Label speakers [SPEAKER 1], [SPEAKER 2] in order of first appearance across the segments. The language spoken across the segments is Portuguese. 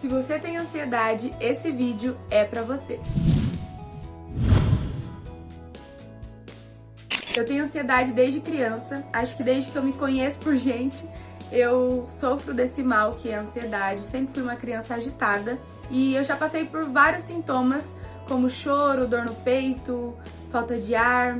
[SPEAKER 1] Se você tem ansiedade, esse vídeo é pra você. Eu tenho ansiedade desde criança, acho que desde que eu me conheço por gente, eu sofro desse mal que é a ansiedade. Sempre fui uma criança agitada e eu já passei por vários sintomas, como choro, dor no peito, falta de ar,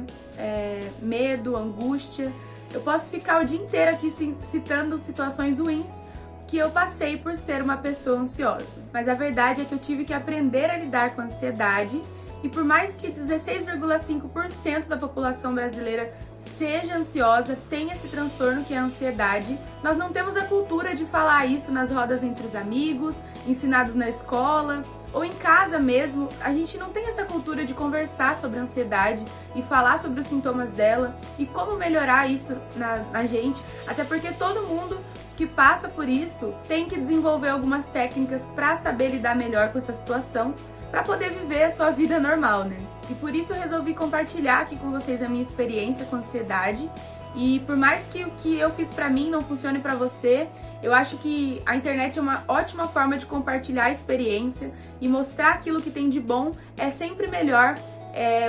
[SPEAKER 1] medo, angústia. Eu posso ficar o dia inteiro aqui citando situações ruins que eu passei por ser uma pessoa ansiosa. Mas a verdade é que eu tive que aprender a lidar com a ansiedade, e por mais que 16,5% da população brasileira seja ansiosa, tem esse transtorno que é a ansiedade, nós não temos a cultura de falar isso nas rodas entre os amigos, ensinados na escola ou em casa mesmo. A gente não tem essa cultura de conversar sobre a ansiedade e falar sobre os sintomas dela e como melhorar isso na gente, até porque todo mundo que passa por isso tem que desenvolver algumas técnicas para saber lidar melhor com essa situação, para poder viver a sua vida normal, né? E por isso eu resolvi compartilhar aqui com vocês a minha experiência com ansiedade. E por mais que o que eu fiz pra mim não funcione pra você, eu acho que a internet é uma ótima forma de compartilhar a experiência e mostrar aquilo que tem de bom. É sempre melhor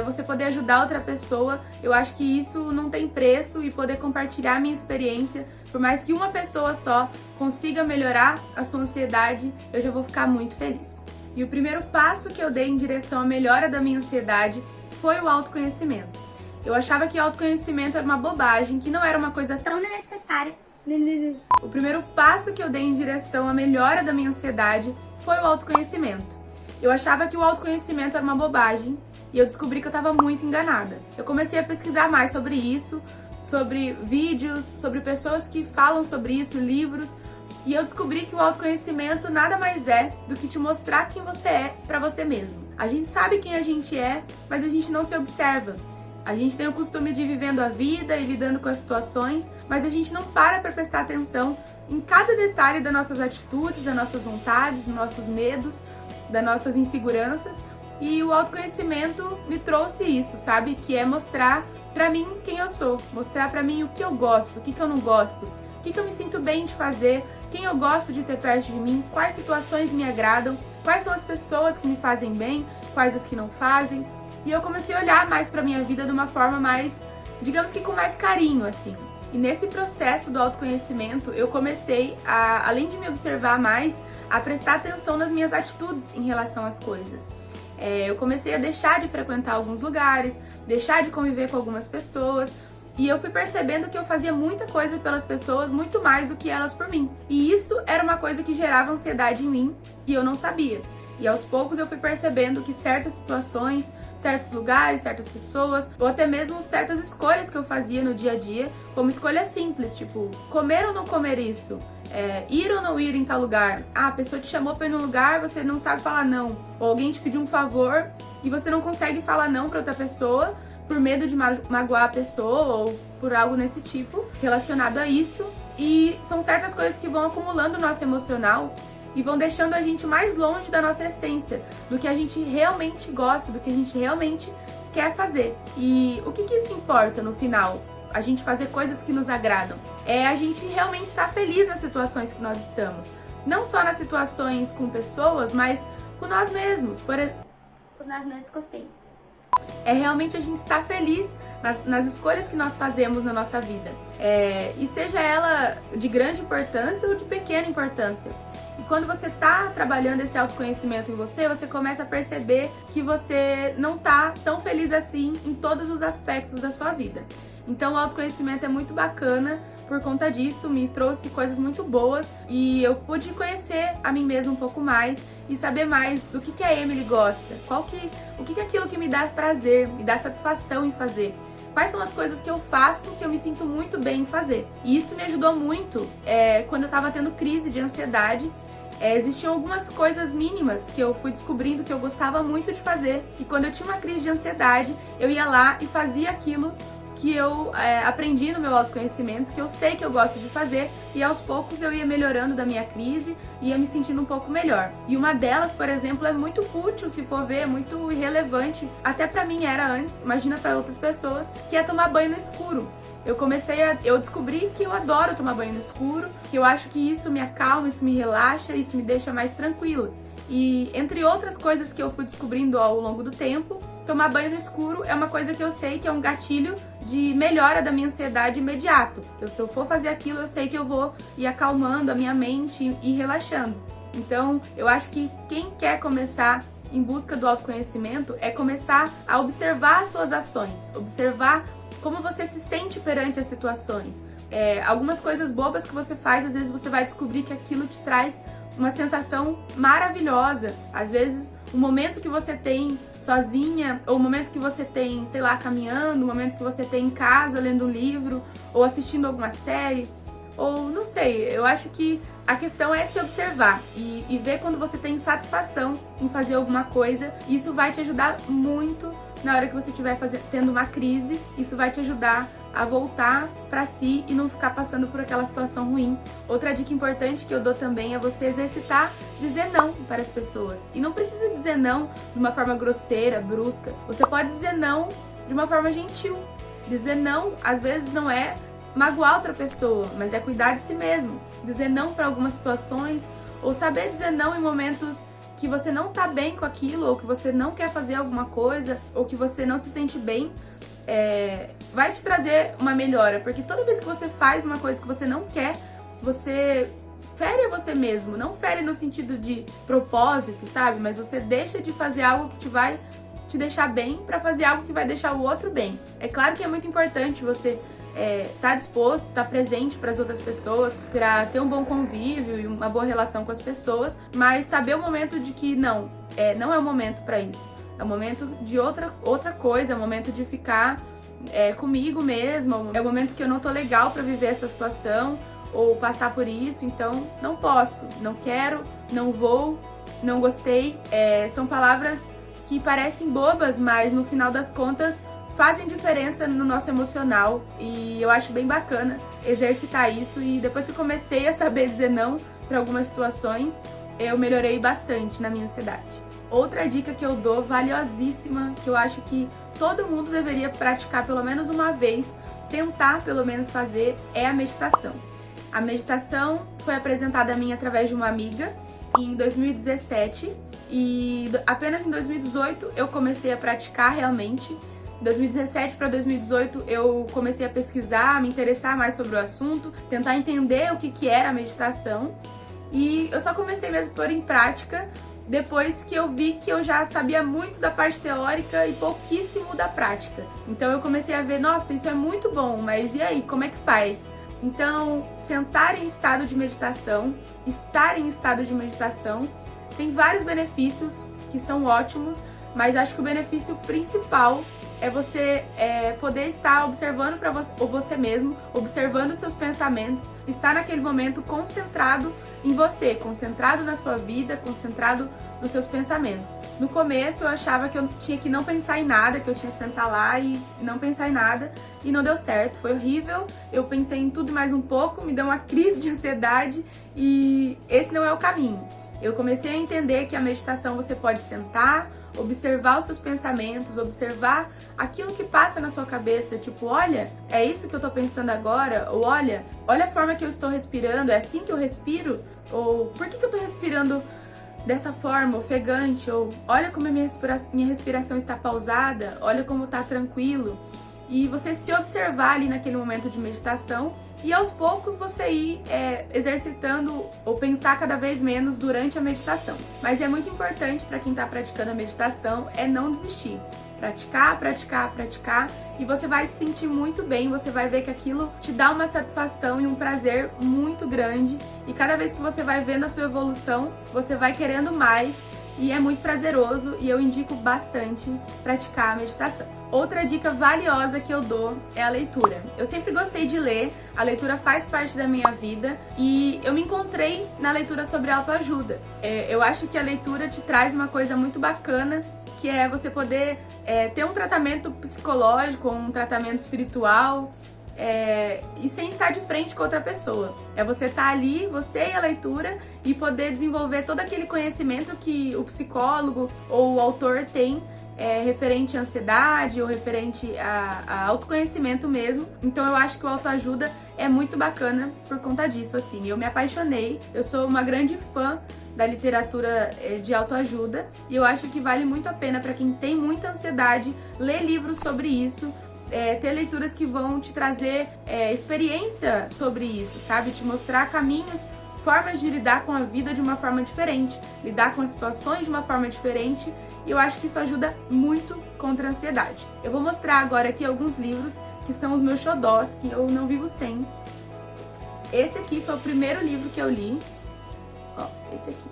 [SPEAKER 1] você poder ajudar outra pessoa. Eu acho que isso não tem preço, e poder compartilhar a minha experiência, por mais que uma pessoa só consiga melhorar a sua ansiedade, eu já vou ficar muito feliz. E o primeiro passo que eu dei em direção à melhora da minha ansiedade foi o autoconhecimento. Eu achava que autoconhecimento era uma bobagem, que não era uma coisa tão necessária. O primeiro passo que eu dei em direção à melhora da minha ansiedade foi o autoconhecimento. Eu achava que o autoconhecimento era uma bobagem e eu descobri que eu estava muito enganada. Eu comecei a pesquisar mais sobre isso, sobre vídeos, sobre pessoas que falam sobre isso, livros. E eu descobri que o autoconhecimento nada mais é do que te mostrar quem você é pra você mesmo. A gente sabe quem a gente é, mas a gente não se observa. A gente tem o costume de ir vivendo a vida e lidando com as situações, mas a gente não para pra prestar atenção em cada detalhe das nossas atitudes, das nossas vontades, dos nossos medos, das nossas inseguranças. E o autoconhecimento me trouxe isso, sabe? Que é mostrar pra mim quem eu sou, mostrar pra mim o que eu gosto, o que eu não gosto, o que eu me sinto bem de fazer, quem eu gosto de ter perto de mim, quais situações me agradam, quais são as pessoas que me fazem bem, quais as que não fazem. E eu comecei a olhar mais pra minha vida de uma forma mais, digamos que com mais carinho, assim. E nesse processo do autoconhecimento, eu comecei a, além de me observar mais, a prestar atenção nas minhas atitudes em relação às coisas. Eu comecei a deixar de frequentar alguns lugares, deixar de conviver com algumas pessoas, e eu fui percebendo que eu fazia muita coisa pelas pessoas, muito mais do que elas por mim. E isso era uma coisa que gerava ansiedade em mim e eu não sabia. E aos poucos eu fui percebendo que certas situações, certos lugares, certas pessoas, ou até mesmo certas escolhas que eu fazia no dia a dia, como escolhas simples, tipo, comer ou não comer isso, ir ou não ir em tal lugar. A pessoa te chamou pra ir num lugar, você não sabe falar não. Ou alguém te pediu um favor e você não consegue falar não pra outra pessoa, por medo de magoar a pessoa ou por algo nesse tipo relacionado a isso. E são certas coisas que vão acumulando o nosso emocional e vão deixando a gente mais longe da nossa essência, do que a gente realmente gosta, do que a gente realmente quer fazer. E o que isso importa no final? A gente fazer coisas que nos agradam. É a gente realmente estar feliz nas situações que nós estamos. Não só nas situações com pessoas, mas com nós mesmos. Com nós mesmos ficou feio. É realmente a gente estar feliz nas escolhas que nós fazemos na nossa vida. E seja ela de grande importância ou de pequena importância. E quando você está trabalhando esse autoconhecimento em você, você começa a perceber que você não está tão feliz assim em todos os aspectos da sua vida. Então o autoconhecimento é muito bacana. Por conta disso, me trouxe coisas muito boas e eu pude conhecer a mim mesma um pouco mais e saber mais do que a Emily gosta, o que é aquilo que me dá prazer, me dá satisfação em fazer, quais são as coisas que eu faço que eu me sinto muito bem em fazer. E isso me ajudou muito quando eu estava tendo crise de ansiedade. Existiam algumas coisas mínimas que eu fui descobrindo que eu gostava muito de fazer, e quando eu tinha uma crise de ansiedade, eu ia lá e fazia aquilo que eu aprendi no meu autoconhecimento, que eu sei que eu gosto de fazer, e aos poucos eu ia melhorando da minha crise, ia me sentindo um pouco melhor. E uma delas, por exemplo, é muito fútil, se for ver, é muito irrelevante, até pra mim era antes, imagina pra outras pessoas, que é tomar banho no escuro. Eu descobri que eu adoro tomar banho no escuro, que eu acho que isso me acalma, isso me relaxa, isso me deixa mais tranquila. E entre outras coisas que eu fui descobrindo ao longo do tempo, tomar banho no escuro é uma coisa que eu sei que é um gatilho de melhora da minha ansiedade imediato. Se eu for fazer aquilo, eu sei que eu vou ir acalmando a minha mente e relaxando. Então, eu acho que quem quer começar em busca do autoconhecimento é começar a observar as suas ações, observar como você se sente perante as situações. Algumas coisas bobas que você faz, às vezes você vai descobrir que aquilo te traz uma sensação maravilhosa. Às vezes, o momento que você tem sozinha, ou o momento que você tem, sei lá, caminhando, o momento que você tem em casa, lendo um livro, ou assistindo alguma série, ou não sei, eu acho que a questão é se observar e ver quando você tem satisfação em fazer alguma coisa. Isso vai te ajudar muito na hora que você estiver tendo uma crise. Isso vai te ajudar a voltar pra si e não ficar passando por aquela situação ruim. Outra dica importante que eu dou também é você exercitar dizer não para as pessoas. E não precisa dizer não de uma forma grosseira, brusca. Você pode dizer não de uma forma gentil. Dizer não, às vezes, não é magoar outra pessoa, mas é cuidar de si mesmo. Dizer não para algumas situações, ou saber dizer não em momentos que você não tá bem com aquilo, ou que você não quer fazer alguma coisa, ou que você não se sente bem, vai te trazer uma melhora, porque toda vez que você faz uma coisa que você não quer, você fere a você mesmo. Não fere no sentido de propósito, sabe? Mas você deixa de fazer algo que vai te deixar bem para fazer algo que vai deixar o outro bem. É claro que é muito importante você tá disposto, tá presente para as outras pessoas, para ter um bom convívio e uma boa relação com as pessoas, mas saber o momento de que não é o momento para isso. É o momento de outra coisa, é o momento de ficar comigo mesmo, é o momento que eu não tô legal para viver essa situação ou passar por isso, então não posso, não quero, não vou, não gostei. São palavras que parecem bobas, mas no final das contas fazem diferença no nosso emocional, e eu acho bem bacana exercitar isso. E depois que eu comecei a saber dizer não para algumas situações, eu melhorei bastante na minha ansiedade. Outra dica que eu dou, valiosíssima, que eu acho que todo mundo deveria praticar pelo menos uma vez, tentar pelo menos fazer, é a meditação. A meditação foi apresentada a mim através de uma amiga em 2017, e apenas em 2018 eu comecei a praticar realmente. 2017 para 2018 eu comecei a pesquisar, a me interessar mais sobre o assunto, tentar entender o que era a meditação, e eu só comecei mesmo a pôr em prática depois que eu vi que eu já sabia muito da parte teórica e pouquíssimo da prática. Então eu comecei a ver, nossa, isso é muito bom, mas e aí, como é que faz? Então, sentar em estado de meditação, estar em estado de meditação, tem vários benefícios que são ótimos, mas acho que o benefício principal é você poder estar observando para você mesmo, observando os seus pensamentos, estar naquele momento concentrado em você, concentrado na sua vida, concentrado nos seus pensamentos. No começo eu achava que eu tinha que não pensar em nada, que eu tinha que sentar lá e não pensar em nada, e não deu certo, foi horrível. Eu pensei em tudo e mais um pouco, me deu uma crise de ansiedade, e esse não é o caminho. Eu comecei a entender que a meditação você pode sentar, observar os seus pensamentos, observar aquilo que passa na sua cabeça, tipo, olha, é isso que eu tô pensando agora, ou olha a forma que eu estou respirando, é assim que eu respiro, ou por que eu tô respirando dessa forma, ofegante, ou olha como a minha respiração está pausada, olha como tá tranquilo. E você se observar ali naquele momento de meditação, e aos poucos você ir exercitando ou pensar cada vez menos durante a meditação. Mas é muito importante para quem está praticando a meditação não desistir. Praticar, praticar, praticar, e você vai se sentir muito bem, você vai ver que aquilo te dá uma satisfação e um prazer muito grande, e cada vez que você vai vendo a sua evolução, você vai querendo mais, e é muito prazeroso, e eu indico bastante praticar a meditação. Outra dica valiosa que eu dou é a leitura. Eu sempre gostei de ler, a leitura faz parte da minha vida, e eu me encontrei na leitura sobre autoajuda. Eu acho que a leitura te traz uma coisa muito bacana, que é você poder ter um tratamento psicológico, um tratamento espiritual, e sem estar de frente com outra pessoa. É você estar ali, você e a leitura, e poder desenvolver todo aquele conhecimento que o psicólogo ou o autor tem referente à ansiedade ou referente a autoconhecimento mesmo. Então eu acho que o autoajuda é muito bacana por conta disso, assim. Eu me apaixonei, eu sou uma grande fã da literatura de autoajuda e eu acho que vale muito a pena para quem tem muita ansiedade ler livros sobre isso, ter leituras que vão te trazer experiência sobre isso, sabe? Te mostrar caminhos, formas de lidar com a vida de uma forma diferente, lidar com as situações de uma forma diferente, e eu acho que isso ajuda muito contra a ansiedade. Eu vou mostrar agora aqui alguns livros que são os meus xodós, que eu não vivo sem. Esse aqui foi o primeiro livro que eu li. Ó, esse aqui.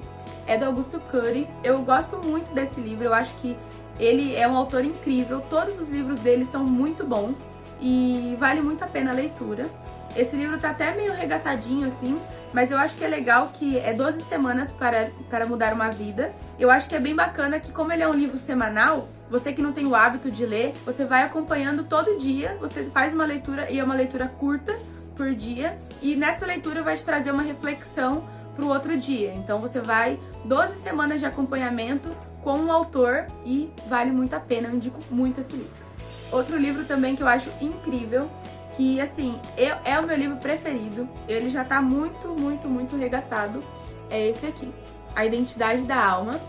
[SPEAKER 1] É do Augusto Cury. Eu gosto muito desse livro, eu acho que ele é um autor incrível, todos os livros dele são muito bons e vale muito a pena a leitura. Esse livro tá até meio regaçadinho assim, mas eu acho que é legal que é 12 semanas para mudar uma vida. Eu acho que é bem bacana que, como ele é um livro semanal, você que não tem o hábito de ler, você vai acompanhando todo dia, você faz uma leitura, e é uma leitura curta por dia, e nessa leitura vai te trazer uma reflexão para o outro dia. Então você vai 12 semanas de acompanhamento com o autor e vale muito a pena, eu indico muito esse livro. Outro livro também que eu acho incrível, que assim, é o meu livro preferido, ele já tá muito regaçado, é esse aqui, A Identidade da Alma,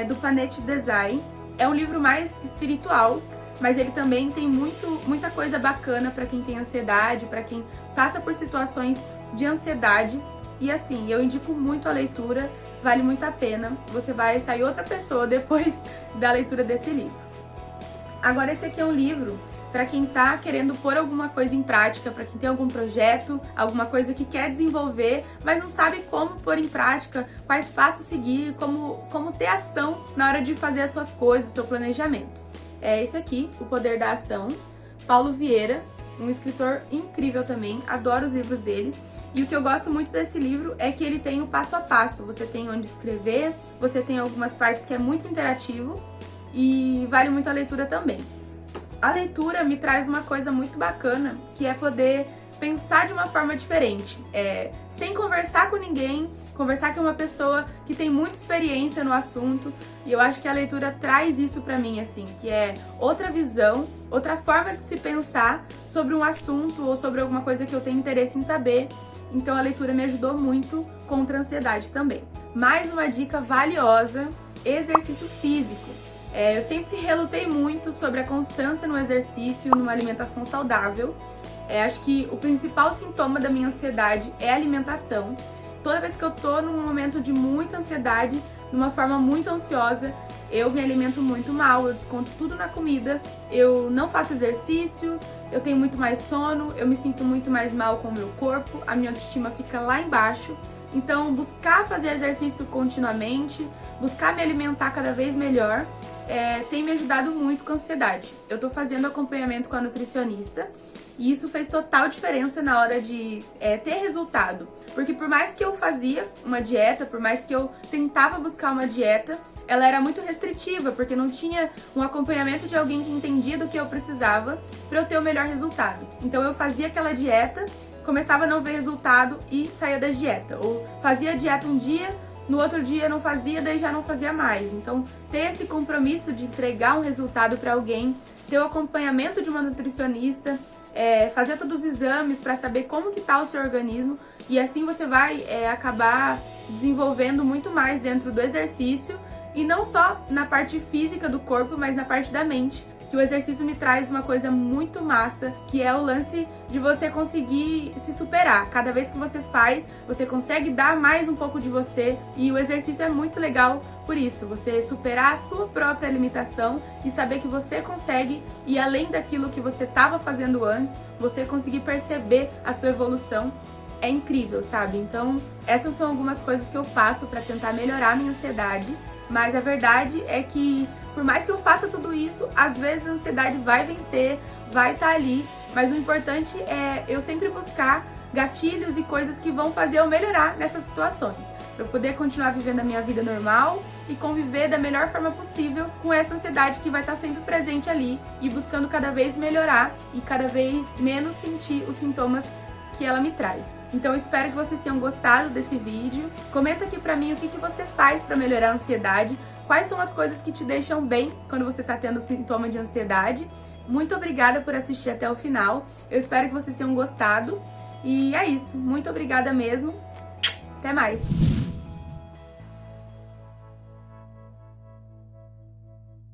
[SPEAKER 1] do Panette Design. É um livro mais espiritual, mas ele também tem muita coisa bacana para quem tem ansiedade, para quem passa por situações de ansiedade. E assim, eu indico muito a leitura, vale muito a pena, você vai sair outra pessoa depois da leitura desse livro. Agora esse aqui é um livro para quem tá querendo pôr alguma coisa em prática, para quem tem algum projeto, alguma coisa que quer desenvolver, mas não sabe como pôr em prática, quais passos seguir, como ter ação na hora de fazer as suas coisas, seu planejamento. É esse aqui, O Poder da Ação, Paulo Vieira, um escritor incrível também, adoro os livros dele. E o que eu gosto muito desse livro é que ele tem o passo a passo, você tem onde escrever, você tem algumas partes que é muito interativo e vale muito a leitura também. A leitura me traz uma coisa muito bacana, que é poder pensar de uma forma diferente, sem conversar com ninguém, conversar com uma pessoa que tem muita experiência no assunto, e eu acho que a leitura traz isso pra mim, assim, que é outra visão, outra forma de se pensar sobre um assunto ou sobre alguma coisa que eu tenho interesse em saber. Então a leitura me ajudou muito contra a ansiedade também. Mais uma dica valiosa, exercício físico. Eu sempre relutei muito sobre a constância no exercício, numa alimentação saudável. Acho que o principal sintoma da minha ansiedade é a alimentação. Toda vez que eu tô num momento de muita ansiedade, numa forma muito ansiosa, eu me alimento muito mal, eu desconto tudo na comida, eu não faço exercício, eu tenho muito mais sono, eu me sinto muito mais mal com o meu corpo, a minha autoestima fica lá embaixo. Então, buscar fazer exercício continuamente, buscar me alimentar cada vez melhor, tem me ajudado muito com a ansiedade. Eu tô fazendo acompanhamento com a nutricionista e isso fez total diferença na hora de ter resultado. Porque por mais que eu fazia uma dieta, por mais que eu tentava buscar uma dieta, ela era muito restritiva, porque não tinha um acompanhamento de alguém que entendia do que eu precisava para eu ter o melhor resultado. Então eu fazia aquela dieta, começava a não ver resultado e saía da dieta. Ou fazia a dieta um dia, no outro dia não fazia, daí já não fazia mais. Então, ter esse compromisso de entregar um resultado para alguém, ter o acompanhamento de uma nutricionista, fazer todos os exames para saber como que tá o seu organismo, e assim você vai acabar desenvolvendo muito mais dentro do exercício, e não só na parte física do corpo, mas na parte da mente. Que o exercício me traz uma coisa muito massa, que é o lance de você conseguir se superar. Cada vez que você faz, você consegue dar mais um pouco de você, e o exercício é muito legal por isso, você superar a sua própria limitação e saber que você consegue ir além daquilo que você estava fazendo antes, você conseguir perceber a sua evolução. É incrível, sabe? Então, essas são algumas coisas que eu faço para tentar melhorar a minha ansiedade, mas a verdade é que por mais que eu faça tudo isso, às vezes a ansiedade vai vencer, vai estar ali, mas o importante é eu sempre buscar gatilhos e coisas que vão fazer eu melhorar nessas situações, para eu poder continuar vivendo a minha vida normal e conviver da melhor forma possível com essa ansiedade que vai estar sempre presente ali e buscando cada vez melhorar e cada vez menos sentir os sintomas que ela me traz. Então eu espero que vocês tenham gostado desse vídeo. Comenta aqui pra mim o que você faz pra melhorar a ansiedade, quais são as coisas que te deixam bem quando você tá tendo sintoma de ansiedade. Muito obrigada por assistir até o final. Eu espero que vocês tenham gostado. E é isso. Muito obrigada mesmo. Até mais.